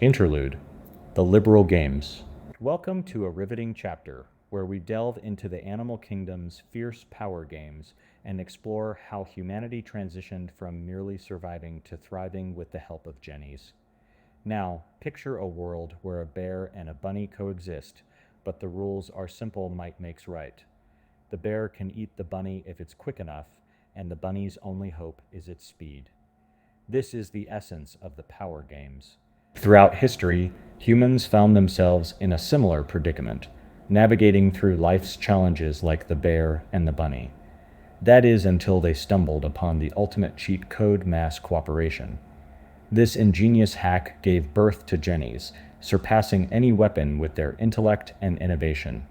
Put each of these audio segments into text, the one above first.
Interlude, the Liberal Games. Welcome to a riveting chapter where we delve into the animal kingdom's fierce power games and explore how humanity transitioned from merely surviving to thriving with the help of jennies. Now, picture a world where a bear and a bunny coexist, but the rules are simple: might makes right. The bear can eat the bunny if it's quick enough, and the bunny's only hope is its speed. This is the essence of the power games. Throughout history, humans found themselves in a similar predicament, navigating through life's challenges like the bear and the bunny. That is, until they stumbled upon the ultimate cheat code: mass cooperation. This ingenious hack gave birth to jennies, surpassing any weapon with their intellect and innovation.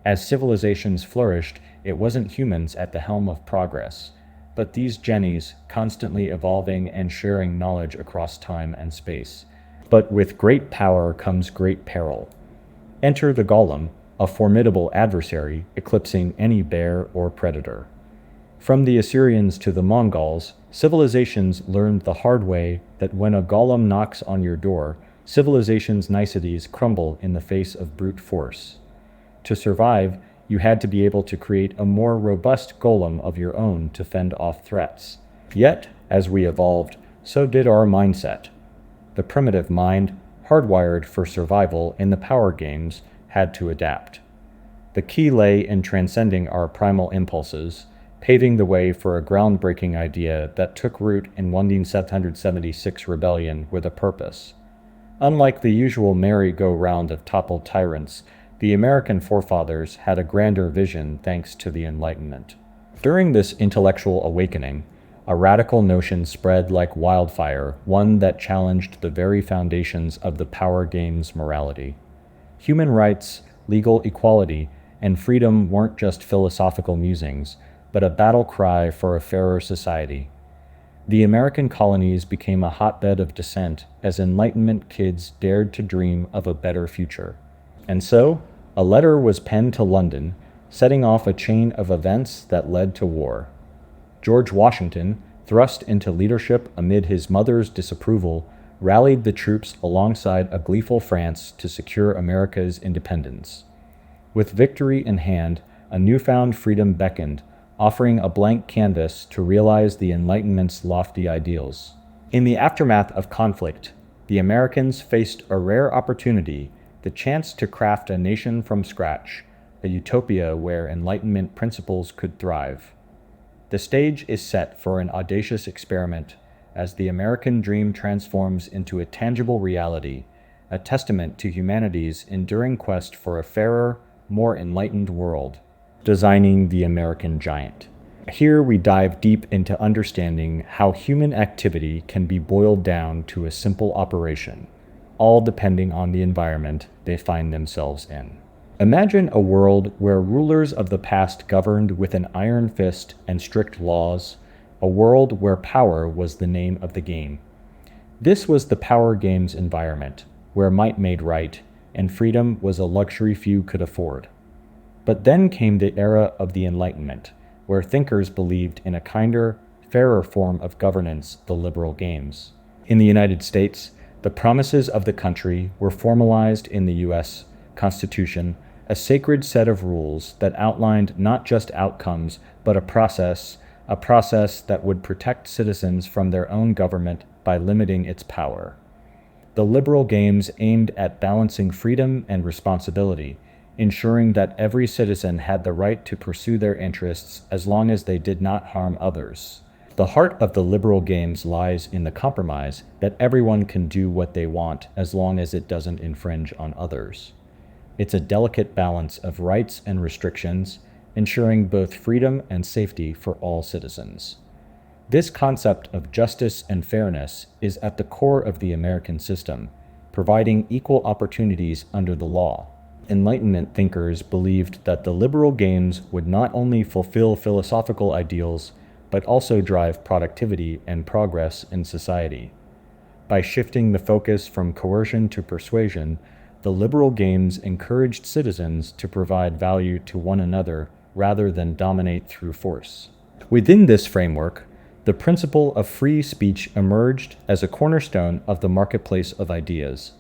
As civilizations flourished, it wasn't humans at the helm of progress, but these jennies, constantly evolving and sharing knowledge across time and space. But with great power comes great peril. Enter the Golem, a formidable adversary eclipsing any bear or predator. From the Assyrians to the Mongols, civilizations learned the hard way that when a golem knocks on your door, civilization's niceties crumble in the face of brute force. To survive, you had to be able to create a more robust golem of your own to fend off threats. Yet, as we evolved, so did our mindset. The primitive mind, hardwired for survival in the power games, had to adapt. The key lay in transcending our primal impulses, paving the way for a groundbreaking idea that took root in 1776 rebellion with a purpose. Unlike the usual merry-go-round of toppled tyrants, the American forefathers had a grander vision thanks to the Enlightenment. During this intellectual awakening, a radical notion spread like wildfire, one that challenged the very foundations of the power games' morality. Human rights, legal equality, and freedom weren't just philosophical musings, but a battle cry for a fairer society. The American colonies became a hotbed of dissent as Enlightenment kids dared to dream of a better future. And so, a letter was penned to London, setting off a chain of events that led to war. George Washington, thrust into leadership amid his mother's disapproval, rallied the troops alongside a gleeful France to secure America's independence. With victory in hand, a newfound freedom beckoned, offering a blank canvas to realize the Enlightenment's lofty ideals. In the aftermath of conflict, the Americans faced a rare opportunity: the chance to craft a nation from scratch, a utopia where Enlightenment principles could thrive. The stage is set for an audacious experiment as the American dream transforms into a tangible reality, a testament to humanity's enduring quest for a fairer, more enlightened world. Designing the American Giant. Here we dive deep into understanding how human activity can be boiled down to a simple operation, all depending on the environment they find themselves in. Imagine a world where rulers of the past governed with an iron fist and strict laws, a world where power was the name of the game. This was the power games environment, where might made right, and freedom was a luxury few could afford. But then came the era of the Enlightenment, where thinkers believed in a kinder, fairer form of governance: the liberal games. In the United States, the promises of the country were formalized in the U.S. Constitution, a sacred set of rules that outlined not just outcomes, but a process that would protect citizens from their own government by limiting its power. The liberal games aimed at balancing freedom and responsibility, ensuring that every citizen had the right to pursue their interests as long as they did not harm others. The heart of the liberal games lies in the compromise that everyone can do what they want as long as it doesn't infringe on others. It's a delicate balance of rights and restrictions, ensuring both freedom and safety for all citizens. This concept of justice and fairness is at the core of the American system, providing equal opportunities under the law. Enlightenment thinkers believed that the liberal games would not only fulfill philosophical ideals, but also drive productivity and progress in society. By shifting the focus from coercion to persuasion, the liberal games encouraged citizens to provide value to one another rather than dominate through force. Within this framework, the principle of free speech emerged as a cornerstone of the marketplace of ideas.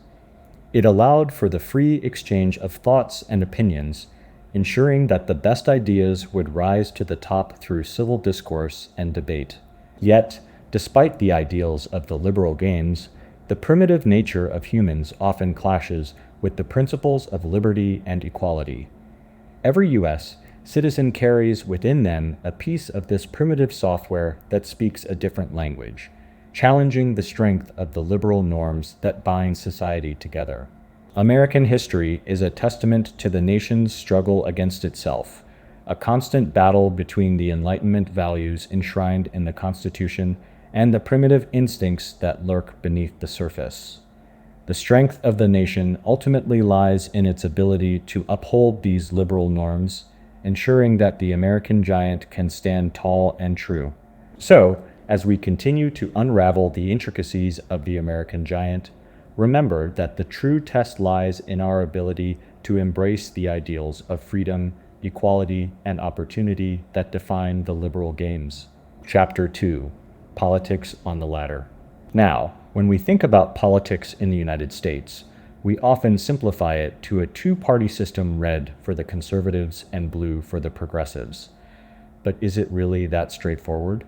It allowed for the free exchange of thoughts and opinions, ensuring that the best ideas would rise to the top through civil discourse and debate. Yet, despite the ideals of the liberal games, the primitive nature of humans often clashes with the principles of liberty and equality. Every U.S. citizen carries within them a piece of this primitive software that speaks a different language, challenging the strength of the liberal norms that bind society together. American history is a testament to the nation's struggle against itself, a constant battle between the Enlightenment values enshrined in the Constitution and the primitive instincts that lurk beneath the surface. The strength of the nation ultimately lies in its ability to uphold these liberal norms, ensuring that the American giant can stand tall and true. So, as we continue to unravel the intricacies of the American giant, remember that the true test lies in our ability to embrace the ideals of freedom, equality, and opportunity that define the liberal games. Chapter 2: Politics on the Ladder. Now, when we think about politics in the United States, we often simplify it to a two-party system, red for the conservatives and blue for the progressives. But is it really that straightforward?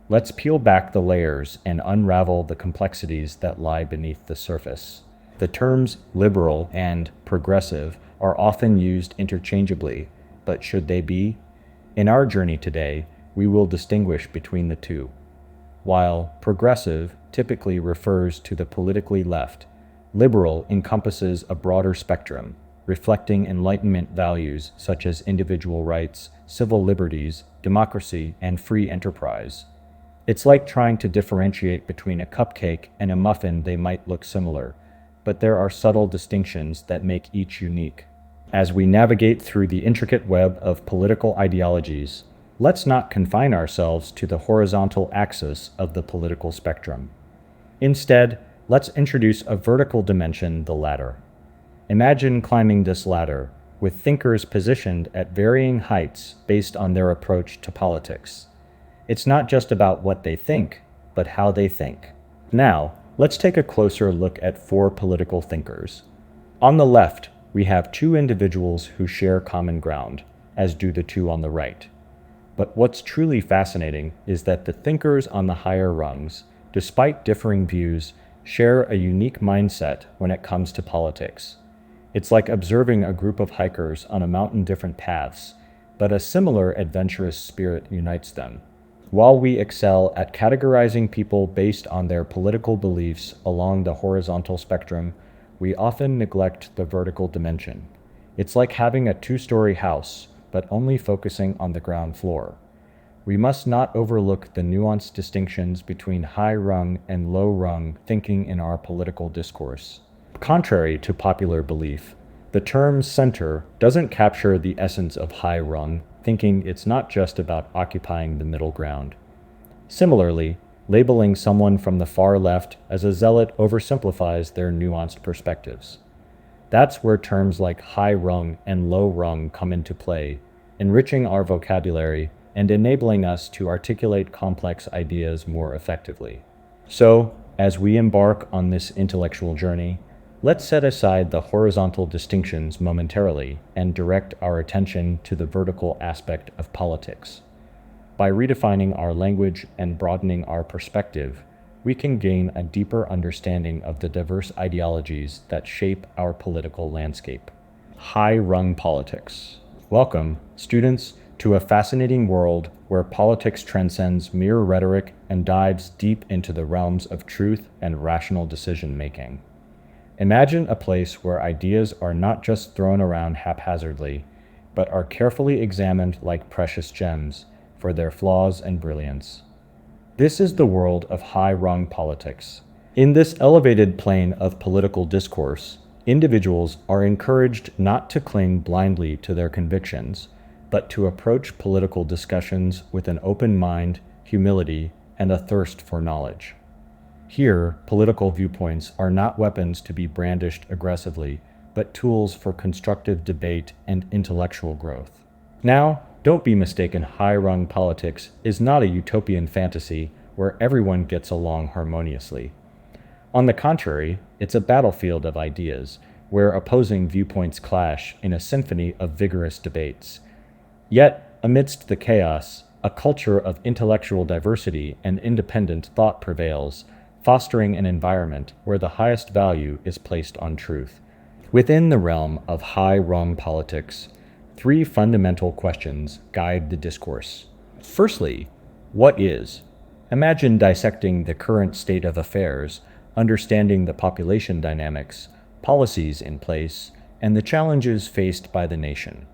Let's peel back the layers and unravel the complexities that lie beneath the surface. The terms liberal and progressive are often used interchangeably, but should they be? In our journey today, we will distinguish between the two. While progressive typically refers to the politically left, liberal encompasses a broader spectrum, reflecting Enlightenment values such as individual rights, civil liberties, democracy, and free enterprise. It's like trying to differentiate between a cupcake and a muffin. They might look similar, but there are subtle distinctions that make each unique. As we navigate through the intricate web of political ideologies, let's not confine ourselves to the horizontal axis of the political spectrum. Instead, let's introduce a vertical dimension, the ladder. Imagine climbing this ladder, with thinkers positioned at varying heights based on their approach to politics. It's not just about what they think, but how they think. Now, let's take a closer look at four political thinkers. On the left, we have two individuals who share common ground, as do the two on the right. But what's truly fascinating is that the thinkers on the higher rungs, despite differing views, share a unique mindset when it comes to politics. It's like observing a group of hikers on a mountain, different paths, but a similar adventurous spirit unites them. While we excel at categorizing people based on their political beliefs along the horizontal spectrum, we often neglect the vertical dimension. It's like having a two-story house, but only focusing on the ground floor. We must not overlook the nuanced distinctions between high-rung and low-rung thinking in our political discourse. Contrary to popular belief, the term center doesn't capture the essence of high-rung thinking. It's not just about occupying the middle ground. Similarly, labeling someone from the far left as a zealot oversimplifies their nuanced perspectives. That's where terms like high-rung and low-rung come into play, enriching our vocabulary and enabling us to articulate complex ideas more effectively. So, as we embark on this intellectual journey, let's set aside the horizontal distinctions momentarily and direct our attention to the vertical aspect of politics. By redefining our language and broadening our perspective, we can gain a deeper understanding of the diverse ideologies that shape our political landscape. High-Rung Politics. Welcome, students, to a fascinating world where politics transcends mere rhetoric and dives deep into the realms of truth and rational decision-making. Imagine a place where ideas are not just thrown around haphazardly, but are carefully examined like precious gems for their flaws and brilliance. This is the world of high-rung politics. In this elevated plane of political discourse, individuals are encouraged not to cling blindly to their convictions, but to approach political discussions with an open mind, humility, and a thirst for knowledge. Here, political viewpoints are not weapons to be brandished aggressively, but tools for constructive debate and intellectual growth. Now, don't be mistaken, high-rung politics is not a utopian fantasy where everyone gets along harmoniously. On the contrary, it's a battlefield of ideas, where opposing viewpoints clash in a symphony of vigorous debates. Yet, amidst the chaos, a culture of intellectual diversity and independent thought prevails, fostering an environment where the highest value is placed on truth. Within the realm of high-rung politics, three fundamental questions guide the discourse. Firstly, what is? Imagine dissecting the current state of affairs, understanding the population dynamics, policies in place, and the challenges faced by the nation.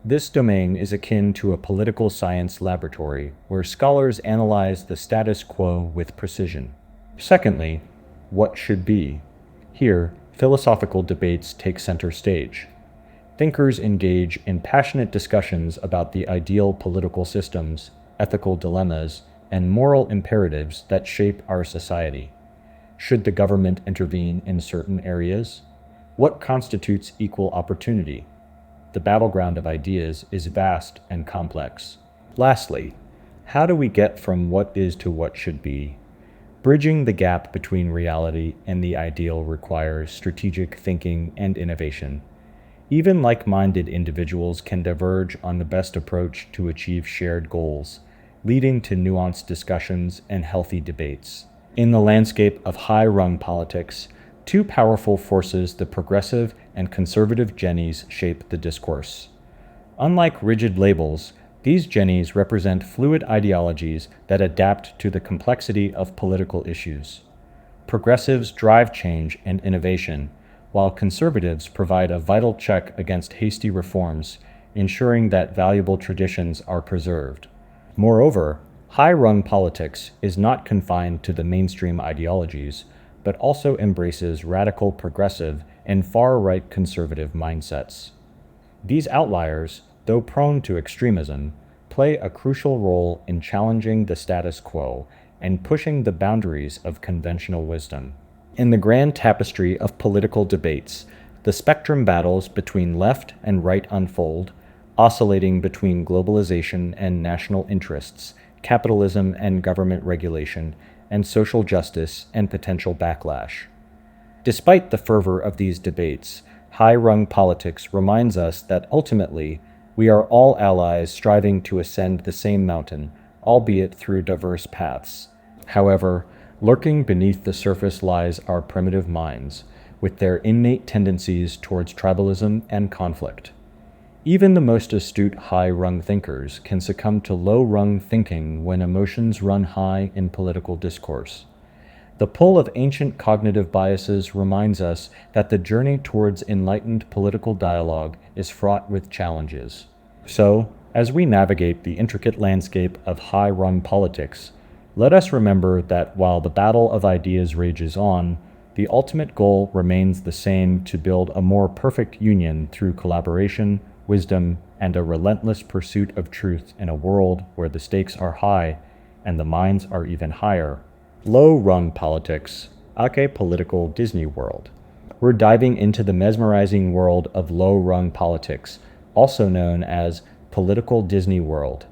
This domain is akin to a political science laboratory where scholars analyze the status quo with precision. Secondly, what should be? Here, philosophical debates take center stage. Thinkers engage in passionate discussions about the ideal political systems, ethical dilemmas, and moral imperatives that shape our society. Should the government intervene in certain areas? What constitutes equal opportunity? The battleground of ideas is vast and complex. Lastly, how do we get from what is to what should be? Bridging the gap between reality and the ideal requires strategic thinking and innovation. Even like-minded individuals can diverge on the best approach to achieve shared goals, leading to nuanced discussions and healthy debates. In the landscape of high-rung politics, two powerful forces, the progressive and conservative jennies, shape the discourse. Unlike rigid labels, these jennies represent fluid ideologies that adapt to the complexity of political issues. Progressives drive change and innovation, while conservatives provide a vital check against hasty reforms, ensuring that valuable traditions are preserved. Moreover, high-rung politics is not confined to the mainstream ideologies, but also embraces radical progressive and far-right conservative mindsets. These outliers, though prone to extremism, play a crucial role in challenging the status quo and pushing the boundaries of conventional wisdom. In the grand tapestry of political debates, the spectrum battles between left and right unfold, oscillating between globalization and national interests, capitalism and government regulation, and social justice and potential backlash. Despite the fervor of these debates, high-rung politics reminds us that ultimately we are all allies striving to ascend the same mountain, albeit through diverse paths. However, lurking beneath the surface lies our primitive minds, with their innate tendencies towards tribalism and conflict. Even the most astute high-rung thinkers can succumb to low-rung thinking when emotions run high in political discourse. The pull of ancient cognitive biases reminds us that the journey towards enlightened political dialogue is fraught with challenges. So, as we navigate the intricate landscape of high-rung politics, let us remember that while the battle of ideas rages on, the ultimate goal remains the same: to build a more perfect union through collaboration, wisdom, and a relentless pursuit of truth in a world where the stakes are high and the minds are even higher. Low-rung politics, aka political Disney World. We're diving into the mesmerizing world of low-rung politics, also known as political Disney World.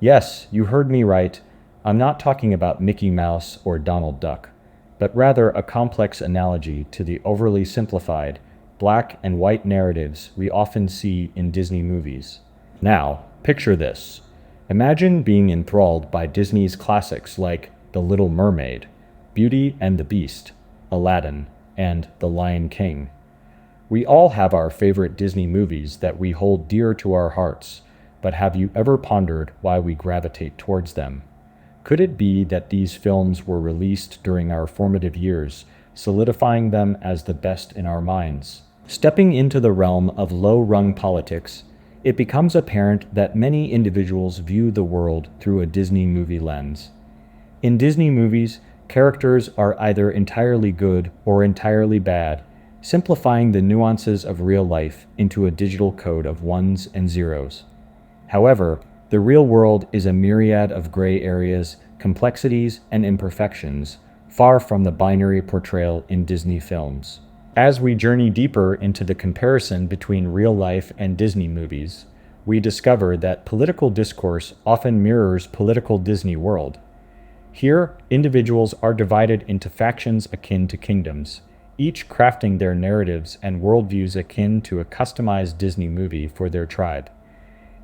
Yes, you heard me right. I'm not talking about Mickey Mouse or Donald Duck, but rather a complex analogy to the overly simplified black and white narratives we often see in Disney movies. Now, picture this. Imagine being enthralled by Disney's classics like The Little Mermaid, Beauty and the Beast, Aladdin, and The Lion King. We all have our favorite Disney movies that we hold dear to our hearts, but have you ever pondered why we gravitate towards them? Could it be that these films were released during our formative years, solidifying them as the best in our minds? Stepping into the realm of low-rung politics, it becomes apparent that many individuals view the world through a Disney movie lens. In Disney movies, characters are either entirely good or entirely bad, simplifying the nuances of real life into a digital code of ones and zeros. However, the real world is a myriad of gray areas, complexities, and imperfections, far from the binary portrayal in Disney films. As we journey deeper into the comparison between real life and Disney movies, we discover that political discourse often mirrors political Disney World. Here, individuals are divided into factions akin to kingdoms, each crafting their narratives and worldviews akin to a customized Disney movie for their tribe.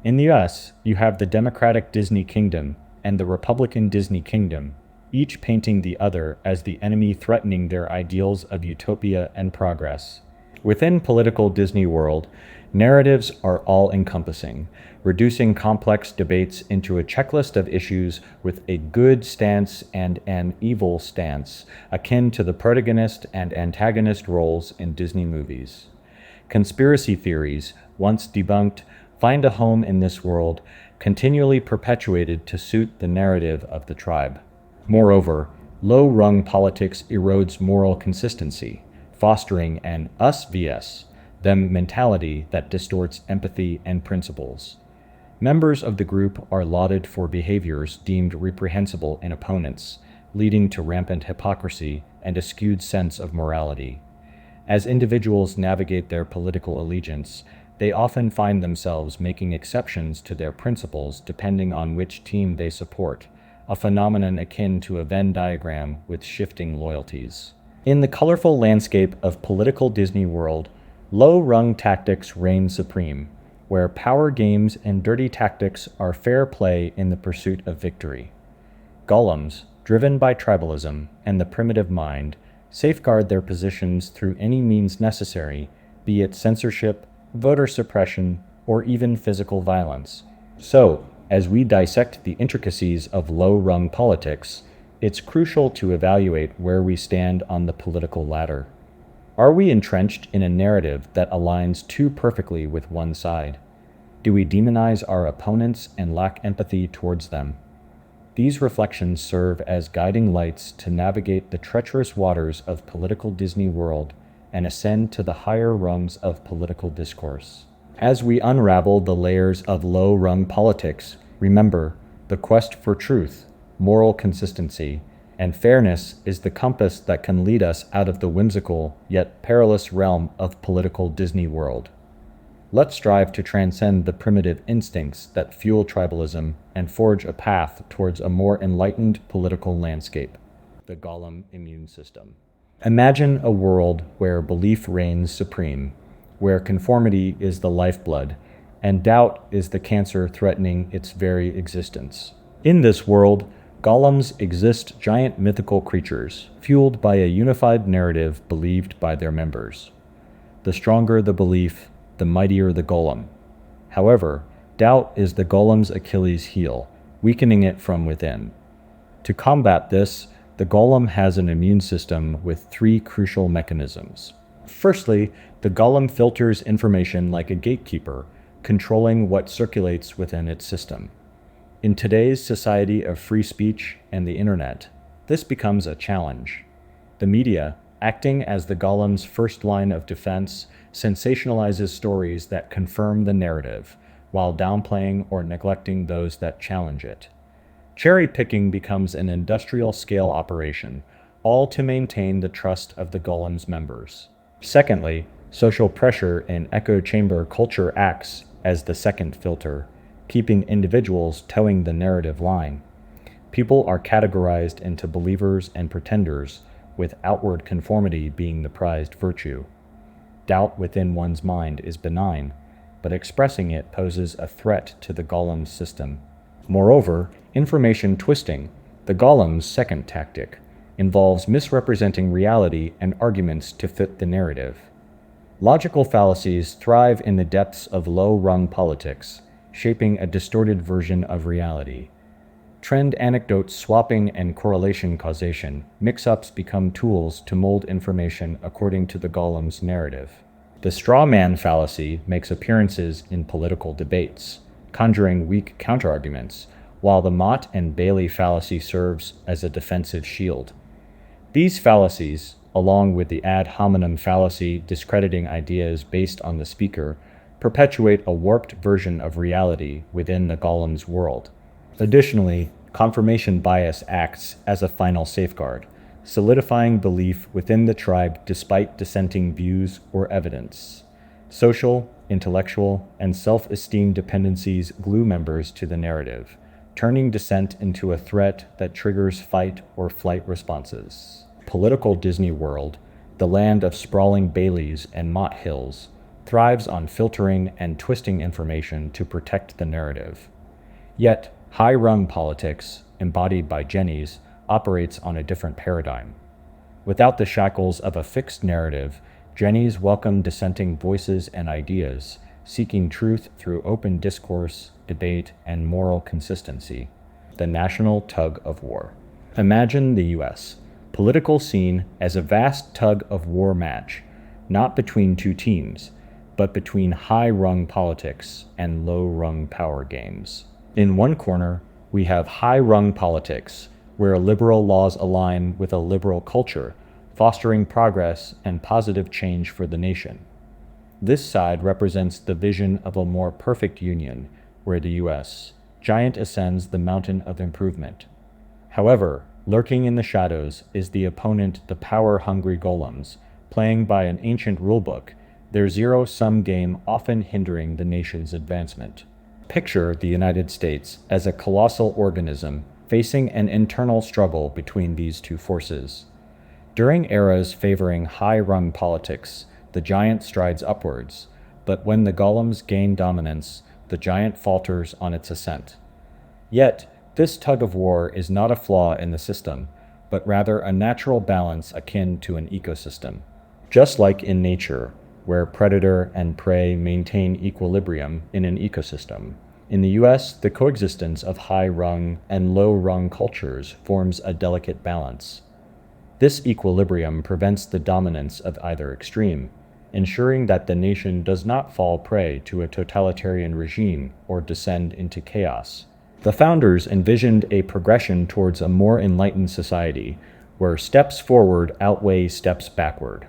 In the US, you have the Democratic Disney Kingdom and the Republican Disney Kingdom, each painting the other as the enemy threatening their ideals of utopia and progress. Within political Disney World, narratives are all-encompassing, reducing complex debates into a checklist of issues with a good stance and an evil stance, akin to the protagonist and antagonist roles in Disney movies. Conspiracy theories, once debunked, find a home in this world, continually perpetuated to suit the narrative of the tribe. Moreover, low-rung politics erodes moral consistency, fostering an us vs. them mentality that distorts empathy and principles. Members of the group are lauded for behaviors deemed reprehensible in opponents, leading to rampant hypocrisy and a skewed sense of morality. As individuals navigate their political allegiance, they often find themselves making exceptions to their principles depending on which team they support, a phenomenon akin to a Venn diagram with shifting loyalties. In the colorful landscape of political Disney World, low-rung tactics reign supreme, where power games and dirty tactics are fair play in the pursuit of victory. Golems, driven by tribalism and the primitive mind, safeguard their positions through any means necessary, be it censorship, voter suppression, or even physical violence. So, as we dissect the intricacies of low-rung politics, it's crucial to evaluate where we stand on the political ladder. Are we entrenched in a narrative that aligns too perfectly with one side? Do we demonize our opponents and lack empathy towards them? These reflections serve as guiding lights to navigate the treacherous waters of political Disney World and ascend to the higher rungs of political discourse. As we unravel the layers of low-rung politics, remember, the quest for truth, moral consistency, and fairness is the compass that can lead us out of the whimsical yet perilous realm of political Disney World. Let's strive to transcend the primitive instincts that fuel tribalism and forge a path towards a more enlightened political landscape. The Golem immune system. Imagine a world where belief reigns supreme, where conformity is the lifeblood, and doubt is the cancer threatening its very existence. In this world, golems exist, giant mythical creatures, fueled by a unified narrative believed by their members. The stronger the belief, the mightier the golem. However, doubt is the golem's Achilles heel, weakening it from within. To combat this, the golem has an immune system with three crucial mechanisms. Firstly, the golem filters information like a gatekeeper, controlling what circulates within its system. In today's society of free speech and the internet, this becomes a challenge. The media, acting as the golem's first line of defense, sensationalizes stories that confirm the narrative, while downplaying or neglecting those that challenge it. Cherry-picking becomes an industrial-scale operation, all to maintain the trust of the golem's members. Secondly, social pressure and echo chamber culture acts as the second filter, keeping individuals towing the narrative line. People are categorized into believers and pretenders, with outward conformity being the prized virtue. Doubt within one's mind is benign, but expressing it poses a threat to the golem's system. Moreover, information twisting, the golem's second tactic, involves misrepresenting reality and arguments to fit the narrative. Logical fallacies thrive in the depths of low-rung politics, shaping a distorted version of reality. Trend anecdote swapping and correlation causation, mix-ups become tools to mold information according to the golem's narrative. The straw man fallacy makes appearances in political debates, conjuring weak counterarguments, while the Mott and Bailey fallacy serves as a defensive shield. These fallacies, along with the ad hominem fallacy discrediting ideas based on the speaker, perpetuate a warped version of reality within the golem's world. Additionally, confirmation bias acts as a final safeguard, solidifying belief within the tribe despite dissenting views or evidence. Social, intellectual, and self-esteem dependencies glue members to the narrative, turning dissent into a threat that triggers fight or flight responses. Political Disney World, the land of sprawling Baileys and Mott Hills, thrives on filtering and twisting information to protect the narrative. Yet, High-Rung Politics, embodied by Jenny's, operates on a different paradigm. Without the shackles of a fixed narrative, Jenny's welcome dissenting voices and ideas, seeking truth through open discourse, debate, and moral consistency. The National Tug-of-War. Imagine the U.S. political scene as a vast tug-of-war match, not between two teams, but between high-rung politics and low-rung power games. In one corner, we have high-rung politics, where liberal laws align with a liberal culture, fostering progress and positive change for the nation. This side represents the vision of a more perfect union, where the U.S. giant ascends the mountain of improvement. However, lurking in the shadows is the opponent, the power-hungry golems, playing by an ancient rulebook, their zero-sum game often hindering the nation's advancement. Picture the United States as a colossal organism facing an internal struggle between these two forces. During eras favoring high-rung politics, the giant strides upwards, but when the golems gain dominance, the giant falters on its ascent. Yet, this tug-of-war is not a flaw in the system, but rather a natural balance akin to an ecosystem. Just like in nature, where predator and prey maintain equilibrium in an ecosystem, in the U.S., the coexistence of high-rung and low-rung cultures forms a delicate balance. This equilibrium prevents the dominance of either extreme, ensuring that the nation does not fall prey to a totalitarian regime or descend into chaos. The founders envisioned a progression towards a more enlightened society, where steps forward outweigh steps backward.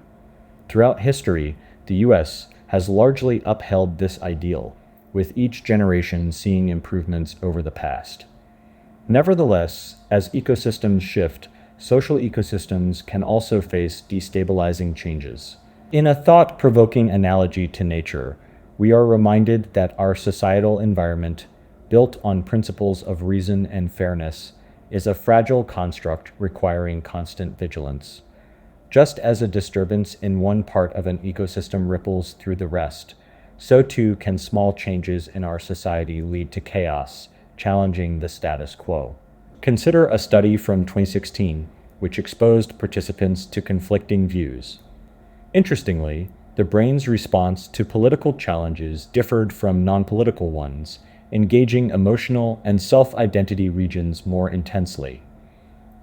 Throughout history, the U.S. has largely upheld this ideal, with each generation seeing improvements over the past. Nevertheless, as ecosystems shift, social ecosystems can also face destabilizing changes. In a thought-provoking analogy to nature, we are reminded that our societal environment, built on principles of reason and fairness, is a fragile construct requiring constant vigilance. Just as a disturbance in one part of an ecosystem ripples through the rest, so too can small changes in our society lead to chaos, challenging the status quo. Consider a study from 2016, which exposed participants to conflicting views. Interestingly, the brain's response to political challenges differed from non-political ones, engaging emotional and self-identity regions more intensely.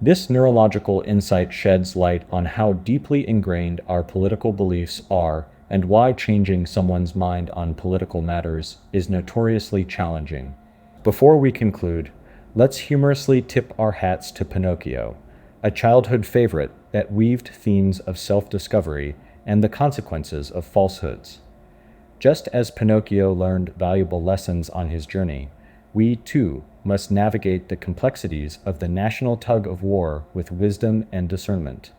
This neurological insight sheds light on how deeply ingrained our political beliefs are and why changing someone's mind on political matters is notoriously challenging. Before we conclude, let's humorously tip our hats to Pinocchio, a childhood favorite that weaved themes of self-discovery and the consequences of falsehoods. Just as Pinocchio learned valuable lessons on his journey, we, too, must navigate the complexities of the national tug-of-war with wisdom and discernment.